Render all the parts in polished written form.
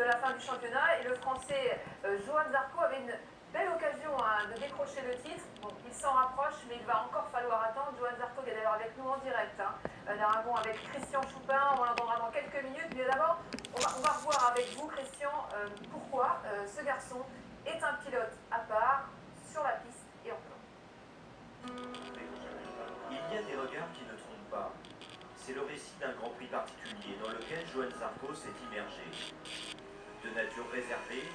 de la fin du championnat. Et le Français Johan Zarco avait une belle occasion de décrocher le titre. Bon, il s'en rapproche, mais il va encore falloir attendre. Johan Zarco est d'ailleurs avec nous en direct. D'Aragon avec Christian Choupin, on l'entendra dans quelques minutes. Mais d'abord, on va revoir avec vous, Christian, pourquoi ce garçon est un pilote à part sur la piste et en plan. Il y a des regards qui ne trompent pas. C'est le récit d'un Grand Prix particulier dans lequel Johan Zarco s'est immergé. De nature réservée,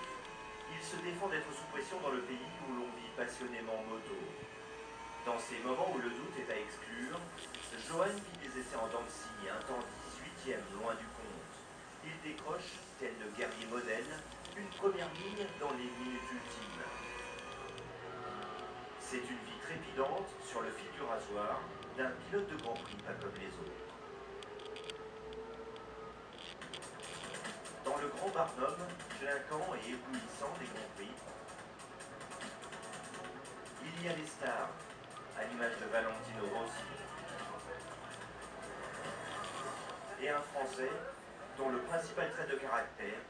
il se défend d'être sous pression dans le pays où l'on vit passionnément moto. Dans ces moments où le doute est à exclure, Johan vit des essais en dents de scie, un temps 18e loin du compte. Il décroche, tel le guerrier modèle, une première ligne dans les minutes ultimes. C'est une vie trépidante sur le fil du rasoir d'un pilote de Grand Prix pas comme les autres. Dans le Grand Barnum, clinquant et éblouissant des Grands Prix, il y a les stars, à l'image de Valentino Rossi, et un Français dont le principal trait de caractère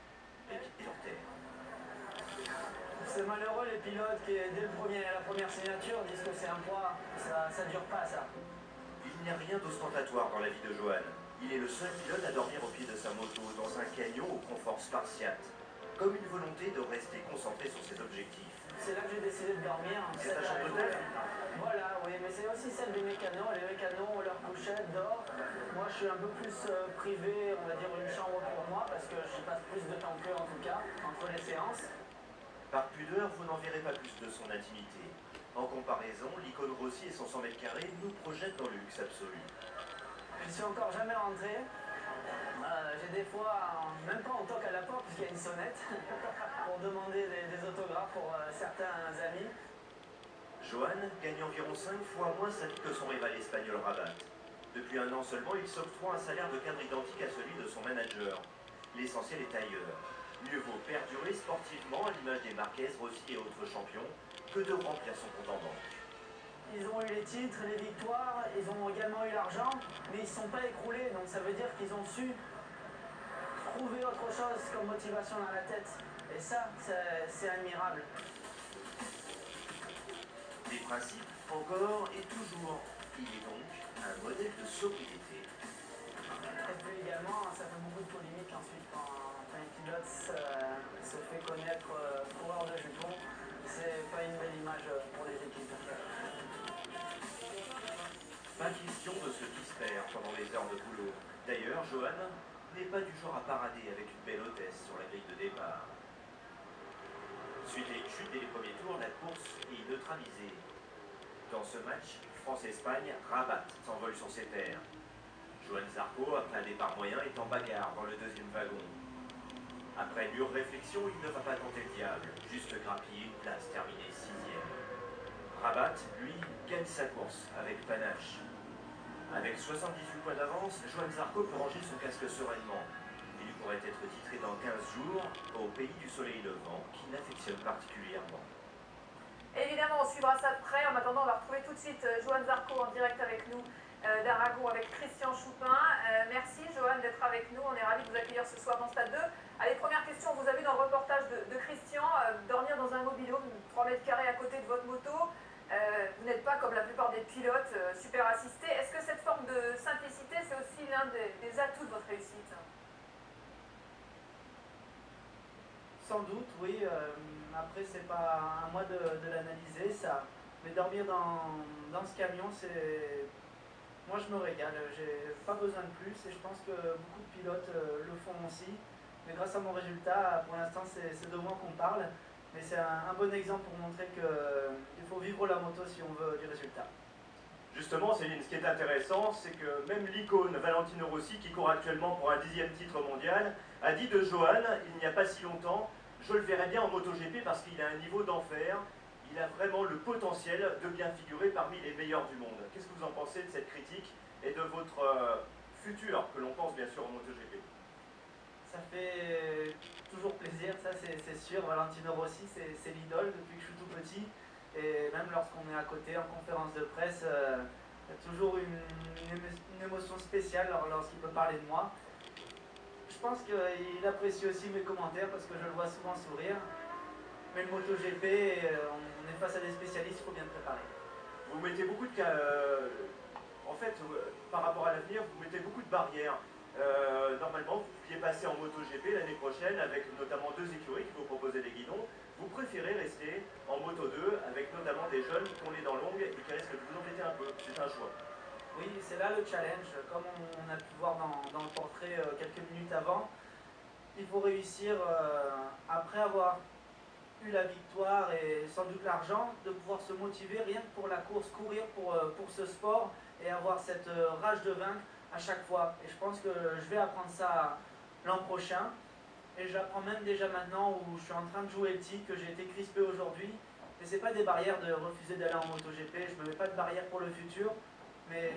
est pied sur terre. C'est malheureux les pilotes qui, dès la première signature, disent que c'est un poids. Ça dure pas, ça. Il n'y a rien d'ostentatoire dans la vie de Johan. Il est le seul pilote à dormir au pied de sa moto, dans un canyon au confort spartiate, comme une volonté de rester concentré sur ses objectifs. C'est là que j'ai décidé de dormir. C'est ta chambre d'hôtel ? Voilà, oui, mais c'est aussi celle des mécanos. Les mécanos ont leur couchette, dorment. Moi, je suis un peu plus privé, on va dire une chambre pour moi, parce que je passe plus de temps qu'eux, en tout cas, entre les séances. Par pudeur, vous n'en verrez pas plus de son intimité. En comparaison, l'icône Rossi et son 100 mètres carrés nous projettent dans le luxe absolu. Je suis encore jamais rentré. J'ai des fois, même pas on toque à la porte parce qu'il y a une sonnette pour demander des autographes pour certains amis. Johan gagne environ 5 fois moins sa vie que son rival espagnol Rabat. Depuis un an seulement, il s'octroie un salaire de cadre identique à celui de son manager. L'essentiel est ailleurs. Mieux vaut perdurer sportivement à l'image des Marquez, Rossi et autres champions que de remplir son compte en banque. Ils ont eu les titres, les victoires, ils ont également eu l'argent, mais ils ne sont pas écroulés, donc ça veut dire qu'ils ont su trouver autre chose comme motivation dans la tête. Et ça, c'est admirable. Des principes, encore et toujours. Il est donc un modèle de sobriété. Et puis également, ça fait beaucoup de polémiques ensuite quand un pilote se fait connaître coureur de jupons. C'est pas une belle image pour les équipes. Pas question de se distraire pendant les heures de boulot. D'ailleurs, Johan n'est pas du genre à parader avec une belle hôtesse sur la grille de départ. Suite à une chute dès les premiers tours, la course est neutralisée. Dans ce match, France-Espagne, Rabat s'envole sur ses terres. Johan Zarco, après un départ moyen, est en bagarre dans le deuxième wagon. Après une dure réflexion, il ne va pas tenter le diable, juste grappiller une place terminée 6e. Rabat, lui, gagne sa course avec panache. Avec 78 points d'avance, Johan Zarco peut ranger son casque sereinement. Il pourrait être titré dans 15 jours au pays du soleil levant, qu'il affectionne particulièrement. Évidemment, on suivra ça de près. En attendant, on va retrouver tout de suite Johan Zarco en direct avec nous d'Aragon avec Christian Choupin. Merci Johan d'être avec nous. On est ravis de vous accueillir ce soir dans Stade 2. Allez, première question. Vous avez vu dans le reportage de Christian, dormir dans un mobil-home 3 mètres carrés à côté de votre moto. Vous n'êtes pas comme la plupart des pilotes super assistés. Est-ce que cette forme de simplicité, c'est aussi l'un des atouts de votre réussite? Sans doute, oui. Après, c'est pas à moi de l'analyser, ça. Mais dormir dans ce camion, c'est... Moi, je me régale. J'ai pas besoin de plus et je pense que beaucoup de pilotes le font aussi. Mais grâce à mon résultat, pour l'instant, c'est de moi qu'on parle. Mais c'est un bon exemple pour montrer qu'il faut vivre la moto si on veut du résultat. Justement, Céline, ce qui est intéressant, c'est que même l'icône Valentino Rossi, qui court actuellement pour un 10e titre mondial, a dit de Johan, il n'y a pas si longtemps, je le verrais bien en MotoGP parce qu'il a un niveau d'enfer, il a vraiment le potentiel de bien figurer parmi les meilleurs du monde. Qu'est-ce que vous en pensez de cette critique et de votre futur, que l'on pense bien sûr en MotoGP? Ça fait toujours plaisir, ça c'est sûr. Valentino Rossi, c'est l'idole depuis que je suis tout petit. Et même lorsqu'on est à côté en conférence de presse, il y a toujours une émotion spéciale lorsqu'il peut parler de moi. Je je pense qu'il apprécie aussi mes commentaires parce que je le vois souvent sourire. Mais le MotoGP, on est face à des spécialistes, il faut bien le préparer. Vous mettez beaucoup de en fait, par rapport à l'avenir, vous mettez beaucoup de barrières. Normalement, vous pouviez passer en MotoGP l'année prochaine avec notamment 2 écuries qui vous proposaient des guidons. Vous préférez rester en Moto 2 avec notamment des jeunes qui ont les dents longues et qui risquent de vous embêter un peu. C'est un choix. Oui, c'est là le challenge. Comme on a pu voir dans le portrait quelques minutes avant, il faut réussir, après avoir eu la victoire et sans doute l'argent, de pouvoir se motiver rien que pour la course, courir pour ce sport et avoir cette rage de vaincre à chaque fois. Et je pense que je vais apprendre ça l'an prochain. Et j'apprends même déjà maintenant où je suis en train de jouer le titre, que j'ai été crispé aujourd'hui. Et c'est pas des barrières de refuser d'aller en MotoGP, je me mets pas de barrière pour le futur. Mais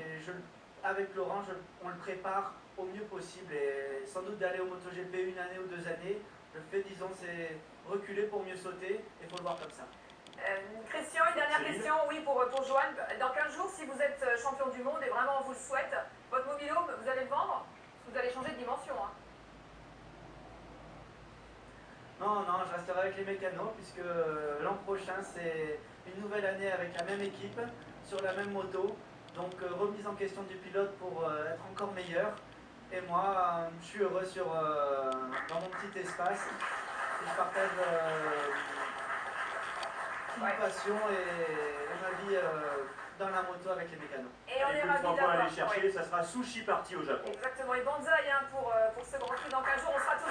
avec Laurent, on le prépare au mieux possible. Et sans doute d'aller au MotoGP 1 année ou 2 années, le fait, disons, c'est reculer pour mieux sauter. Il faut le voir comme ça. Christian, une dernière question, oui, pour Johan. Dans 15 jours, si vous êtes champion du monde, et vraiment on vous le souhaite, votre mobilo, vous allez le vendre? Vous allez changer de dimension. Hein. Non, je resterai avec les mécanos, puisque l'an prochain, c'est une nouvelle année avec la même équipe, sur la même moto. Donc remise en question du pilote pour être encore meilleur. Et moi, je suis heureux dans mon petit espace. Et je partage ma passion et ma vie dans la moto avec les mécanos. Et on est les ravis 3 points à d'avoir. aller chercher, ça sera Sushi Party au Japon. Exactement. Et Banzai hein, pour ce Grand Prix dans 15 jours. On sera tous